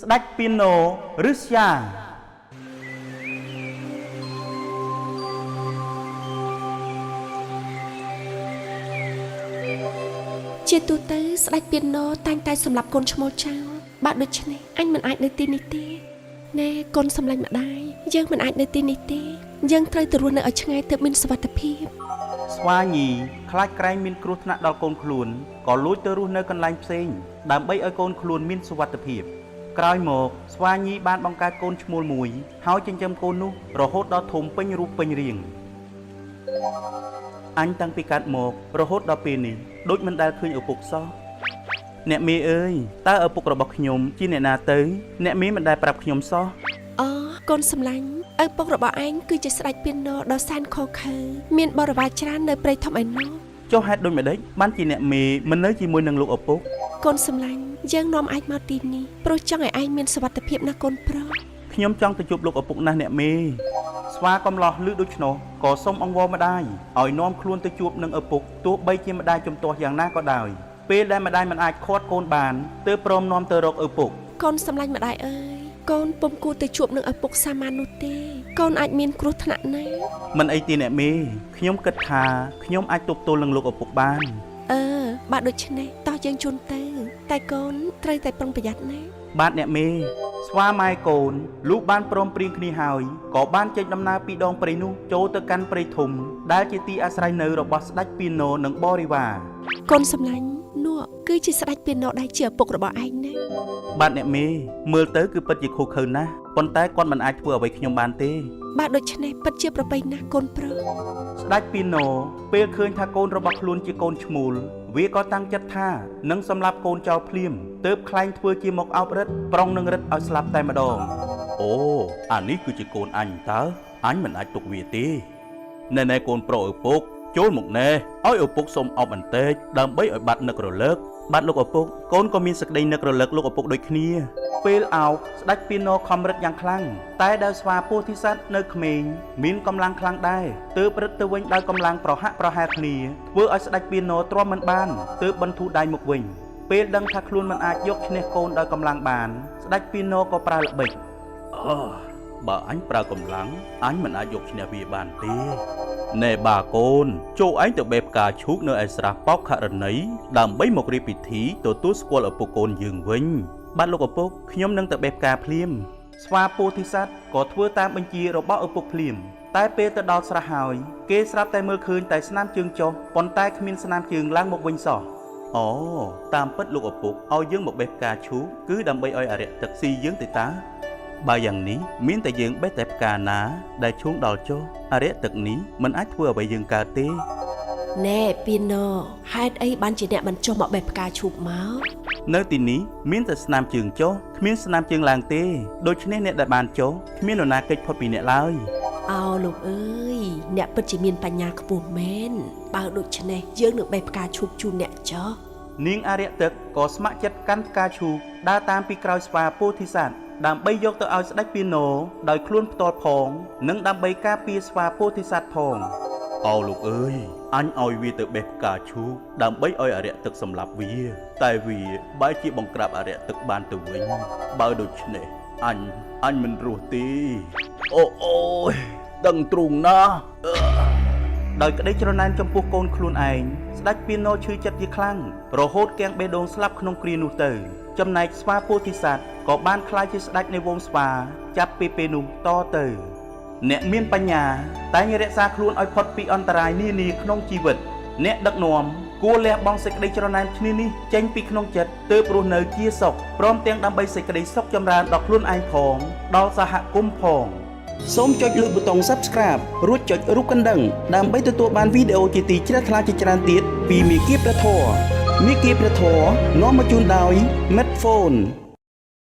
ស្ដេចពីណូឬស្យាជាទូទៅស្ដេចពីណូតែងតែសម្រាប់កូនឈ្មោលចៅបើដូច្នេះអញមិនអាចនៅទីនេះទេណែកូនសម្លាញ់ម្ដាយយើងមិនអាចនៅទីនេះទេយើងត្រូវទៅរស់នៅឲ្យឆ្ងាយទើបមានសុវត្ថិភាពស្វាញីខ្លាចក្រែងមានគ្រោះថ្នាក់ដល់កូនខ្លួនក៏លួចទៅរស់នៅកន្លែងផ្សេងដើម្បីឲ្យកូនខ្លួនមានសុវត្ថិភាពក្រោយមកស្វាញីបានបង្កើតកូនឈ្មោលមួយហើយចិញ្ចឹមកូននោះរហូតដល់ធំពេញរូបពេញរាងអញតាំងពីកើតមករហូតដល់ពេលនេះដូចមិនដែលឃើញឪពុកសោះអ្នកមេអើយតើឪពុករបស់ខ្ញុំជាអ្នកណាទៅអ្នកមេមិនដែលប្រាប់ខ្ញុំសោះអូកូនសម្លាញ់ឪពុករបស់ឯងគឺជាស្ដេចពីណូដ៏សែនខុសខើមានបរិវារច្រើននៅព្រៃធំឯណោះចុះហេតុដូចម្ដេចបានជាអ្នកមេមិននៅជាមួយនឹងលោកឪពុកកូនសម្លាញ់យើងនាំឯងមកទីនេះព្រោះចង់ឲ្យឯងមានសុវត្ថិភាពណាកូនប្រុសខ្ញុំចង់ទៅជួបលោកឪពុកណាស់អ្នកមេស្វាកំឡោះឮដូច្នោះក៏សូមអង្វរម្ដាយឲ្យនាំខ្លួនទៅជួបនឹងឪពុកទោះបីជាម្ដាយជំទាស់យ៉ាងណាក៏ដោយពេលដែលម្ដាយមិនអាចឃាត់កូនបានទើបព្រមនាំទៅរកឪពុកកូនសម្លាញ់ម្ដាយអើយកូនពុំគួរទៅជួបនឹងឪពុកសាមញ្ញនោះទេកូនអាចមានគ្រោះថ្នាក់ណាស់មិនអីទេអ្នកមេខ្ញុំគិតថាខ្ញុំអាចទប់ទល់នឹងលោកឪពុកបានបើដូច្នេះតោះយើងជូនទៅតែកូនត្រូវតែប្រុងប្រយ័ត្នណាបាទអ្នកមេស្វាម៉ែកូនលុះបានព្រមព្រៀងគ្នាហើយក៏បានចេញដំណើរពីដងព្រៃនោះចូលទៅកាន់ព្រៃធំដែលជាទីអាស្រ័យនៅរបស់ស្ដេចពីណូនិងបរិវារកូនសម្លាញ់នោះគឺជាស្ដេចពីណូដែលជាឪពុករបស់ឯងណាបាទអ្នកមេមើលទៅគឺពិតជាខុសខើណាស់ប៉ុន្តែគាត់មិនអាចធ្វើអ្វីខ្ញុំបានទេបាទដូច្នេះពិតជាប្រពៃណាស់កូនប្រុសស្ដេចពីណូពេលឃើញថាកូនរបស់ខ្លួនជាកូនឈ្មោលវាក៏តាំងចិត្តថានឹងសម្លាប់កូនចោលភ្លាមទើបខ្លែងធ្វើជាមកអោបរឹតប្រុងនឹងរឹតឲ្យស្លាប់តែម្ដងអូអានេះគឺជាកូនអញតើអញមិនអាចទុកវាទេណែកូនប្រុសឪពុកចូលមកណែឲ្យឪពុកសុំអបបន្តិចដើម្បីឲ្យបាត់នឹករលឹកបាត់លោកឪពុកកូនក៏មានសេចក្តីនឹករលឹកលោកឪពុកដូចគ្នាពេលអោបស្ដេចពីណូខំរឹតយ៉ាងខ្លាំងតែដោយស្វាពោធិសត្វនៅក្មេងមានកម្លាំងខ្លាំងដែរទើបរឹតទៅវិញដោយកម្លាំងប្រហាក់ប្រហែលគ្នាធ្វើឲ្យស្ដេចពីណូទ្រាំមិនបានទើបបន្ធូរដៃមកវិញពេលដឹងថាខ្លួនមិនអាចយកឈ្នះកូនដោយកម្លាំងបានស្ដេចពីណូក៏ប្រើល្បិចបើអញប្រើកម្លាំងអញមិនអាចយកឈ្នះវាបានទេណែបាកូនចូលឯងទៅបេះផ្កាឈូកនៅឯស្រះបោកខរណីដើម្បីមករៀបពិធីទទួលស្គាល់ឪពុកកូនយើងវិញបាទលោកឪពុកខ្ញុំនឹងទៅបេះផ្កាភ្លាមស្វាពោធិសត្វក៏ធ្វើតាមបញ្ជារបស់ឪពុកភ្លាមតែពេលទៅដល់ស្រះហើយគេស្រាប់តែមើលឃើញតែស្នាមជើងចុះប៉ុន្តែគ្មានស្នាមជើងឡើងមកវិញសោះអូតាមពិតលោកឪពុកឲ្យយើងមកបេះផ្កាឈូកគឺដើម្បីឲ្យអរិយទឹកស៊ីយើងទេតាបើយ៉ាងនេះមានតែយើងបេះតែផ្កាណាដែលឈូងដល់ចុះអរិយទឹកនេះមិនអាចធ្វើអ្វីយើងកើតទេណែពីណូហេតុអីបានជាអ្នកមិនចុះមកបេះផ្កាឈូកមកនៅទីនេះមានតែស្នាមជើងចុះគ្មានស្នាមជើងឡើងទេដូច្នេះអ្នកដែលបានចុះគ្មាននរណាគេចផុតពីអ្នកឡើយអោលោកអើយអ្នកពិតជាមានបញ្ញាខ្ពស់មែនបើដូច្នេះយើងនឹងបេះផ្កាឈូកជូនអ្នកចុះនាងអរិយទឹកក៏ស្ម័គ្រចិត្តកាន់ផ្កាឈូកដើរតាមពីក្រោយស្វាពោធិសត្វដើម្បីយកទៅឲ្យស្ដេចពីណូដោយខ្លួនផ្ទាល់ផងនិងដើម្បីការពារស្វាពោធិសត្វផងអោលោកអើយអញឲ្យវាទៅបេះផ្កាឈូកដើម្បីឲ្យអរិយទឹកសម្លាប់វាតែវាបែរជាបង្ក្រាបអរិយទឹកបានទៅវិញបើដូច្នេះអញមិនរស់ទេអូយដឹងទ្រូងណាស់ដោយក្តីច្រណែនចំពោះកូនខ្លួនឯងស្ដេចពីណូឈឺចិត្តជាខ្លាំងរហូតគាំងបេះដូងស្លាប់ក្នុងគ្រានោះទៅចំណែកស្វាពោធិសត្វក៏បានក្លាយជាស្ដេចនៃវង្សស្វាចាប់ពីពេលនោះតទៅអ្នកមានបញ្ញាតែងរក្សាខ្លួនឲ្យផុតពីអន្តរាយនានាក្នុងជីវិតអ្នកដឹកនាំគួរលះបង់សេចក្តីច្រណែនឈ្នានេះចេញពីក្នុងចិត្តទើបរស់នៅជាសុខព្រមទាំងដើម្បីសេចក្តីសុខចម្រើនដល់ខ្លួនឯងផងដល់សហគមន៍ផងសូមចុចលើប៊ូតុង Subscribe រួចចុចរូបកណ្ដឹងដើម្បីទទួលបានវីដេអូជាទីជ្រះថ្លាជាច្រើនទៀតពីមាគ៌ាព្រះធម៌នាំមកជូនដោយ Metfone